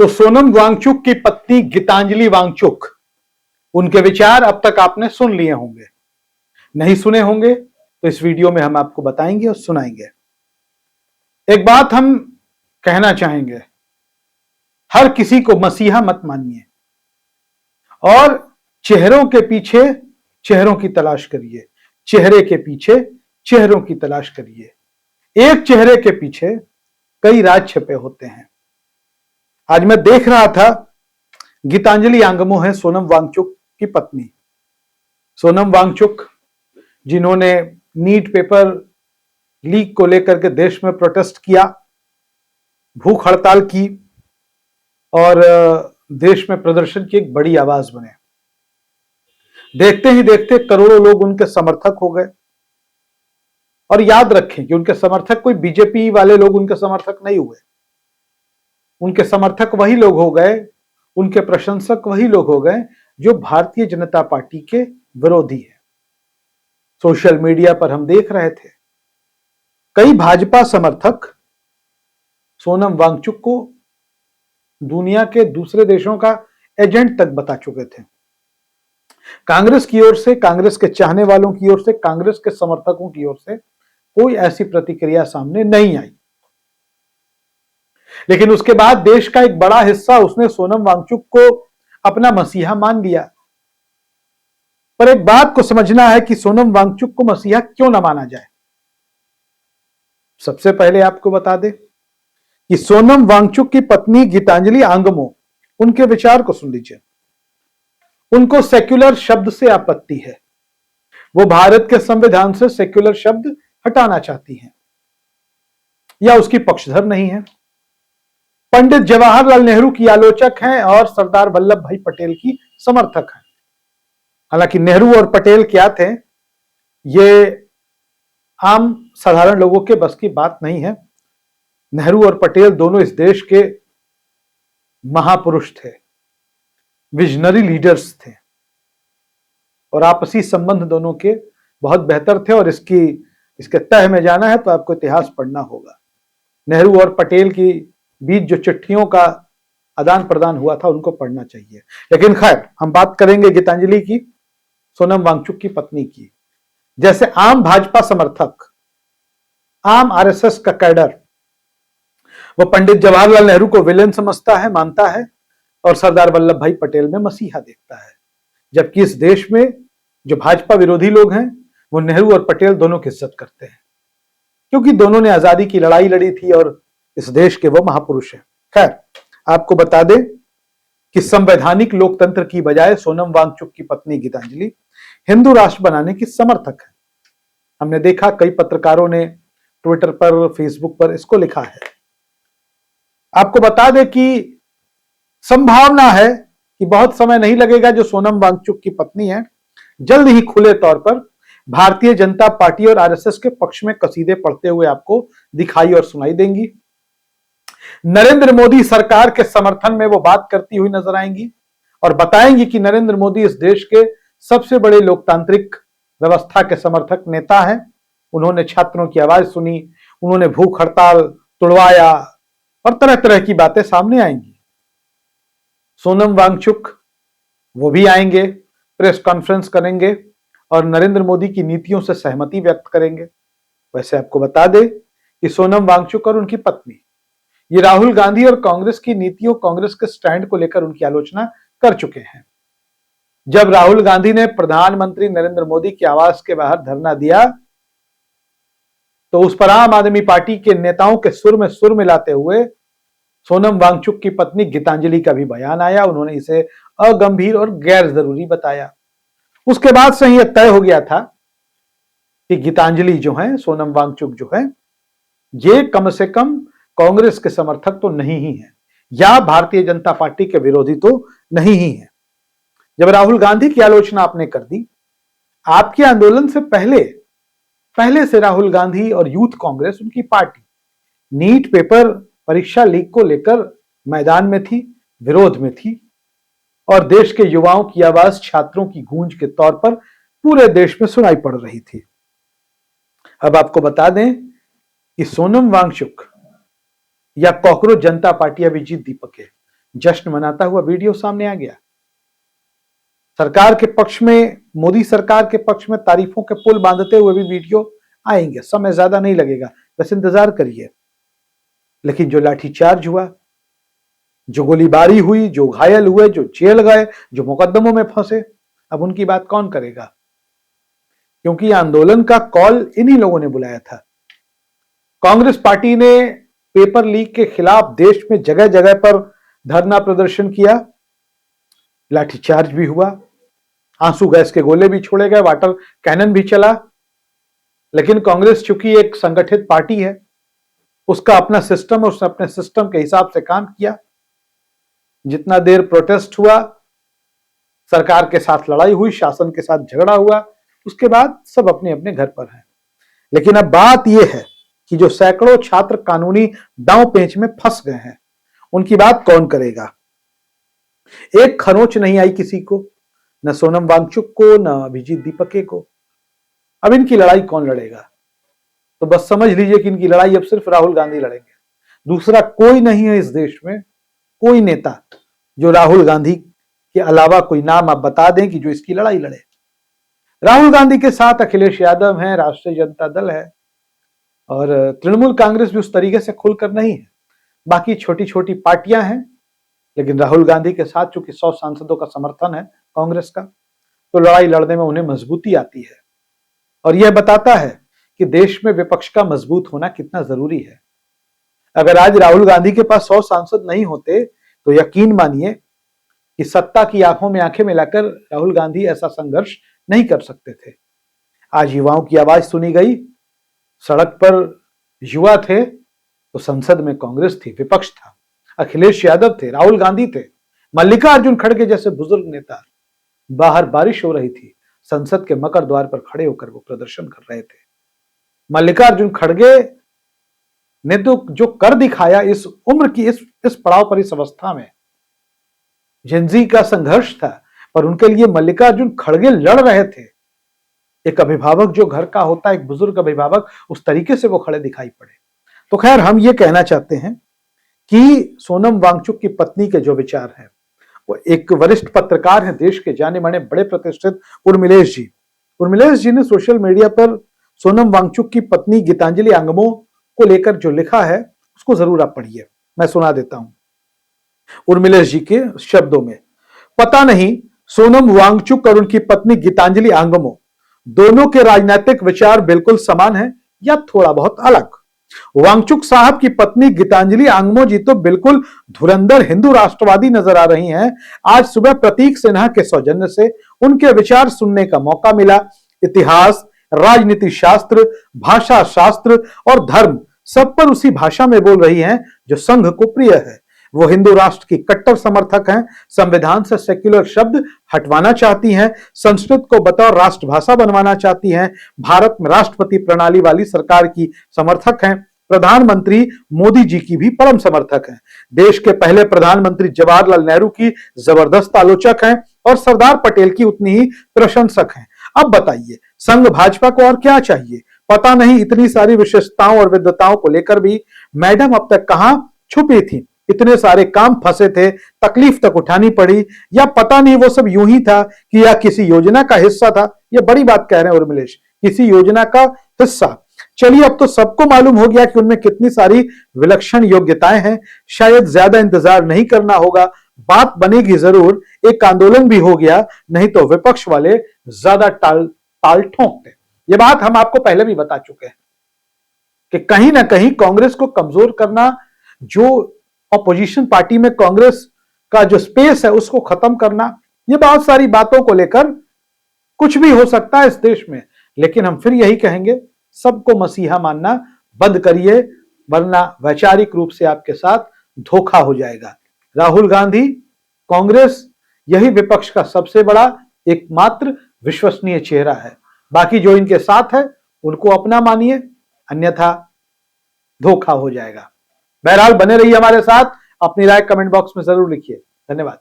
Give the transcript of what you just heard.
तो सोनम वांगचुक की पत्नी गीतांजलि वांगचुक, उनके विचार अब तक आपने सुन लिए होंगे। नहीं सुने होंगे तो इस वीडियो में हम आपको बताएंगे और सुनाएंगे। एक बात हम कहना चाहेंगे, हर किसी को मसीहा मत मानिए और चेहरों के पीछे चेहरों की तलाश करिए, चेहरे के पीछे चेहरों की तलाश करिए। एक चेहरे के पीछे कई राज छिपे होते हैं। आज मैं देख रहा था, गीतांजलि आंगमो है सोनम वांगचुक की पत्नी। सोनम वांगचुक जिन्होंने नीट पेपर लीक को लेकर के देश में प्रोटेस्ट किया, भूख हड़ताल की और देश में प्रदर्शन की एक बड़ी आवाज बने। देखते ही देखते करोड़ों लोग उनके समर्थक हो गए। और याद रखें कि उनके समर्थक कोई बीजेपी वाले लोग उनके समर्थक नहीं हुए। उनके समर्थक वही लोग हो गए, उनके प्रशंसक वही लोग हो गए जो भारतीय जनता पार्टी के विरोधी है। सोशल मीडिया पर हम देख रहे थे, कई भाजपा समर्थक सोनम वांगचुक को दुनिया के दूसरे देशों का एजेंट तक बता चुके थे। कांग्रेस की ओर से, कांग्रेस के चाहने वालों की ओर से, कांग्रेस के समर्थकों की ओर से कोई ऐसी प्रतिक्रिया सामने नहीं आई। लेकिन उसके बाद देश का एक बड़ा हिस्सा उसने सोनम वांगचुक को अपना मसीहा मान लिया। पर एक बात को समझना है कि सोनम वांगचुक को मसीहा क्यों ना माना जाए। सबसे पहले आपको बता दें कि सोनम वांगचुक की पत्नी गीतांजलि आंगमो, उनके विचार को सुन लीजिए। उनको सेक्युलर शब्द से आपत्ति है। वो भारत के संविधान से सेक्युलर शब्द हटाना चाहती हैं या उसकी पक्षधर नहीं है। पंडित जवाहरलाल नेहरू की आलोचक हैं और सरदार वल्लभ भाई पटेल की समर्थक हैं। हालांकि नेहरू और पटेल क्या थे, ये आम साधारण लोगों के बस की बात नहीं है। नेहरू और पटेल दोनों इस देश के महापुरुष थे, विजनरी लीडर्स थे और आपसी संबंध दोनों के बहुत बेहतर थे। और इसके तह में जाना है तो आपको इतिहास पढ़ना होगा। नेहरू और पटेल की बीच जो चिट्ठियों का आदान प्रदान हुआ था उनको पढ़ना चाहिए। लेकिन खैर, हम बात करेंगे गीतांजलि की, सोनम वांगचुक की पत्नी की। जैसे आम भाजपा समर्थक, आम आरएसएस का कैडर, वो पंडित जवाहरलाल नेहरू को विलेन समझता है, मानता है और सरदार वल्लभ भाई पटेल में मसीहा देखता है। जबकि इस देश में जो भाजपा विरोधी लोग हैं वो नेहरू और पटेल दोनों की इज्जत करते हैं, क्योंकि दोनों ने आजादी की लड़ाई लड़ी थी और इस देश के वो महापुरुष हैं। खैर, आपको बता दें कि संवैधानिक लोकतंत्र की बजाय सोनम वांगचुक की पत्नी गीतांजलि हिंदू राष्ट्र बनाने की समर्थक है। हमने देखा कई पत्रकारों ने ट्विटर पर, फेसबुक पर इसको लिखा है। आपको बता दें कि संभावना है कि बहुत समय नहीं लगेगा, जो सोनम वांगचुक की पत्नी है जल्द ही खुले तौर पर भारतीय जनता पार्टी और आरएसएस के पक्ष में कसीदे पढ़ते हुए आपको दिखाई और सुनाई देंगी। नरेंद्र मोदी सरकार के समर्थन में वो बात करती हुई नजर आएंगी और बताएंगी कि नरेंद्र मोदी इस देश के सबसे बड़े लोकतांत्रिक व्यवस्था के समर्थक नेता हैं। उन्होंने छात्रों की आवाज सुनी, उन्होंने भूख हड़ताल तुड़वाया और तरह तरह की बातें सामने आएंगी। सोनम वांगचुक वो भी आएंगे, प्रेस कॉन्फ्रेंस करेंगे और नरेंद्र मोदी की नीतियों से सहमति व्यक्त करेंगे। वैसे आपको बता दें कि सोनम वांगचुक और उनकी पत्नी ये राहुल गांधी और कांग्रेस की नीतियों, कांग्रेस के स्टैंड को लेकर उनकी आलोचना कर चुके हैं। जब राहुल गांधी ने प्रधानमंत्री नरेंद्र मोदी के आवास के बाहर धरना दिया तो उस पर आम आदमी पार्टी के नेताओं के सुर में सुर मिलाते हुए सोनम वांगचुक की पत्नी गीतांजलि का भी बयान आया। उन्होंने इसे अगंभीर और गैर जरूरी बताया। उसके बाद से यह तय हो गया था कि गीतांजलि जो है, सोनम वांगचुक जो है, ये कम से कम कांग्रेस के समर्थक तो नहीं ही है या भारतीय जनता पार्टी के विरोधी तो नहीं ही है। जब राहुल गांधी की आलोचना आपने कर दी, आपके आंदोलन से पहले से राहुल गांधी और यूथ कांग्रेस, उनकी पार्टी, नीट पेपर परीक्षा लीक को लेकर मैदान में थी, विरोध में थी और देश के युवाओं की आवाज छात्रों की गूंज के तौर पर पूरे देश में सुनाई पड़ रही थी। अब आपको बता दें कि सोनम वांगचुक या कॉकरोच जनता पार्टी, अभिजीत दीपक है, जश्न मनाता हुआ वीडियो सामने आ गया। सरकार के पक्ष में, मोदी सरकार के पक्ष में तारीफों के पुल बांधते हुए भी वीडियो आएंगे, समय ज्यादा नहीं लगेगा, बस इंतजार करिए। लेकिन जो लाठीचार्ज हुआ, जो गोलीबारी हुई, जो घायल हुए, जो जेल गए, जो मुकदमों में फंसे, अब उनकी बात कौन करेगा? क्योंकि आंदोलन का कॉल इन्हीं लोगों ने बुलाया था। कांग्रेस पार्टी ने पेपर लीक के खिलाफ देश में जगह जगह पर धरना प्रदर्शन किया, लाठीचार्ज भी हुआ, आंसू गैस के गोले भी छोड़े गए, वाटर कैनन भी चला। लेकिन कांग्रेस चूंकि एक संगठित पार्टी है, उसका अपना सिस्टम, उसने अपने सिस्टम के हिसाब से काम किया। जितना देर प्रोटेस्ट हुआ, सरकार के साथ लड़ाई हुई, शासन के साथ झगड़ा हुआ, उसके बाद सब अपने अपने घर पर हैं। लेकिन अब बात यह है कि जो सैकड़ों छात्र कानूनी दांव पेंच में फंस गए हैं, उनकी बात कौन करेगा? एक खरोंच नहीं आई किसी को, न सोनम वांगचुक को, न अभिजीत दीपके को। अब इनकी लड़ाई कौन लड़ेगा? तो बस समझ लीजिए कि इनकी लड़ाई अब सिर्फ राहुल गांधी लड़ेंगे। दूसरा कोई नहीं है इस देश में, कोई नेता जो राहुल गांधी के अलावा कोई नाम आप बता दें कि जो इसकी लड़ाई लड़े। राहुल गांधी के साथ अखिलेश यादव है, राष्ट्रीय जनता दल है, और तृणमूल कांग्रेस भी उस तरीके से खुलकर नहीं है। बाकी छोटी छोटी पार्टियां हैं, लेकिन राहुल गांधी के साथ चूंकि 100 सांसदों का समर्थन है कांग्रेस का, तो लड़ाई लड़ने में उन्हें मजबूती आती है। और यह बताता है कि देश में विपक्ष का मजबूत होना कितना जरूरी है। अगर आज राहुल गांधी के पास 100 सांसद नहीं होते, तो यकीन मानिए कि सत्ता की आंखों में आंखें मिलाकर राहुल गांधी ऐसा संघर्ष नहीं कर सकते थे। आज युवाओं की आवाज सुनी गई, सड़क पर युवा थे, तो संसद में कांग्रेस थी, विपक्ष था, अखिलेश यादव थे, राहुल गांधी थे, मल्लिकार्जुन खड़गे जैसे बुजुर्ग नेता। बाहर बारिश हो रही थी, संसद के मकर द्वार पर खड़े होकर वो प्रदर्शन कर रहे थे। मल्लिकार्जुन खड़गे ने तो जो कर दिखाया इस उम्र की, इस पड़ाव पर, इस अवस्था में, जेनजी का संघर्ष था, पर उनके लिए मल्लिकार्जुन खड़गे लड़ रहे थे। एक अभिभावक जो घर का होता है, एक बुजुर्ग अभिभावक, उस तरीके से वो खड़े दिखाई पड़े। तो खैर, हम ये कहना चाहते हैं कि सोनम वांगचुक की पत्नी के जो विचार हैं, वो एक वरिष्ठ पत्रकार हैं, देश के जाने माने बड़े प्रतिष्ठित उर्मिलेश जी। उर्मिलेश जी ने सोशल मीडिया पर सोनम वांगचुक की पत्नी गीतांजलि आंगमो को लेकर जो लिखा है, उसको जरूर आप पढ़िए। मैं सुना देता हूं उर्मिलेश जी के शब्दों में। पता नहीं सोनम वांगचुक और उनकी पत्नी गीतांजलि आंगमो दोनों के राजनीतिक विचार बिल्कुल समान हैं या थोड़ा बहुत अलग। वांगचुक साहब की पत्नी गीतांजलि आंगमो जी तो बिल्कुल धुरंधर हिंदू राष्ट्रवादी नजर आ रही हैं। आज सुबह प्रतीक सिन्हा के सौजन्य से उनके विचार सुनने का मौका मिला। इतिहास, राजनीति शास्त्र, भाषा शास्त्र और धर्म सब पर उसी भाषा में बोल रही हैं जो संघ को प्रिय है। वो हिंदू राष्ट्र की कट्टर समर्थक हैं, संविधान से सेक्युलर शब्द हटवाना चाहती हैं, संस्कृत को बतौर राष्ट्रभाषा बनवाना चाहती हैं, भारत में राष्ट्रपति प्रणाली वाली सरकार की समर्थक हैं, प्रधानमंत्री मोदी जी की भी परम समर्थक हैं, देश के पहले प्रधानमंत्री जवाहरलाल नेहरू की जबरदस्त आलोचक हैं और सरदार पटेल की उतनी ही प्रशंसक हैं। अब बताइए, संघ भाजपा को और क्या चाहिए? पता नहीं इतनी सारी विशेषताओं और विद्वताओं को लेकर भी मैडम अब तक कहां छुपी थी? इतने सारे काम फंसे थे, तकलीफ तक उठानी पड़ी, या पता नहीं वो सब यूं ही था कि या किसी योजना का हिस्सा था? ये बड़ी बात कह रहे हैं उर्मिलेश, किसी योजना का हिस्सा। चलिए, अब तो सबको मालूम हो गया कि उनमें कितनी सारी विलक्षण योग्यताएं हैं। शायद ज्यादा इंतजार नहीं करना होगा, बात बनेगी जरूर। एक आंदोलन भी हो गया, नहीं तो विपक्ष वाले ज्यादा ताल ठोंकते। ये बात हम आपको पहले भी बता चुके हैं कि कहीं ना कहीं कांग्रेस को कमजोर करना, जो ऑपोजिशन पार्टी में कांग्रेस का जो स्पेस है उसको खत्म करना, ये बहुत सारी बातों को लेकर कुछ भी हो सकता है इस देश में। लेकिन हम फिर यही कहेंगे, सबको मसीहा मानना बंद करिए, वरना वैचारिक रूप से आपके साथ धोखा हो जाएगा। राहुल गांधी, कांग्रेस, यही विपक्ष का सबसे बड़ा एकमात्र विश्वसनीय चेहरा है। बाकी जो इनके साथ है उनको अपना मानिए, अन्यथा धोखा हो जाएगा। बहरहाल बने रहिए हमारे साथ, अपनी राय कमेंट बॉक्स में जरूर लिखिए। धन्यवाद।